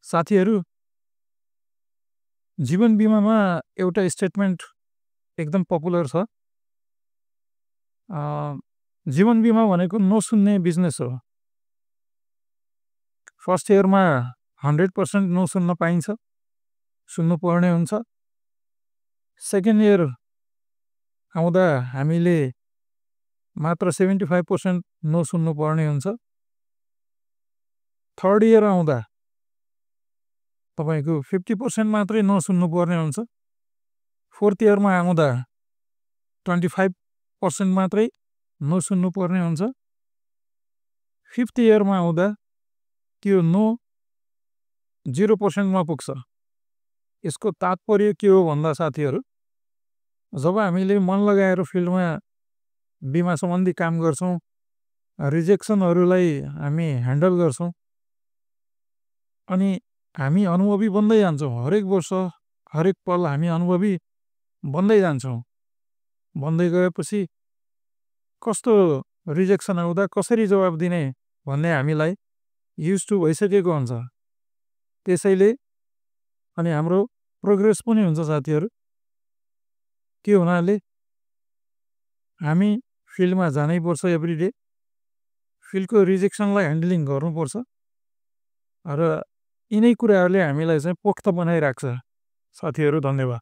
साथीहरू जीवन बीमामा एउटा स्टेटमेन्ट एकदम पपुलर छ। जीवन बीमा भनेको नसुन्ने बिजनेस हो। फर्स्ट इयरमा 100% नसुन्न पाइन्छ, सुन्नुपर्ने हुन्छ। सेकेन्ड इयर आउँदा हामीले मात्र 75% नसुन्नुपर्ने हुन्छ। थर्ड इयर आउँदा तपाईँको 50% मात्रै नसुन्नुपर्ने हुन्छ। फोर्थ इयरमा आउँदा 25% मात्रै नसुन्नुपर्ने हुन्छ। फिफ्थ इयरमा आउँदा त्यो 0% पुग्छ। यसको तात्पर्य के हो भन्दा साथीहरू, जब हामीले मन लगाएर फिल्डमा बिमा सम्बन्धी काम गर्छौँ, रिजेक्सनहरूलाई हामी ह्यान्डल गर्छौँ, अनि हामी अनुभवी बन्दै जान्छौँ। हरेक वर्ष हरेक पल हामी अनुभवी बन्दै जान्छौँ। बन्दै गएपछि कस्तो रिजेक्सन आउँदा कसरी जवाब दिने भन्ने हामीलाई युज टु भइसकेको हुन्छ। त्यसैले अनि हाम्रो प्रोग्रेस पनि हुन्छ साथीहरू। के हुनाले हामी फिल्डमा जानैपर्छ, एभ्री डे फिल्डको रिजेक्सनलाई ह्यान्डलिङ गर्नुपर्छ र यिनै कुराहरूले हामीलाई चाहिँ पोख्त बनाइराख्छ। साथीहरू धन्यवाद।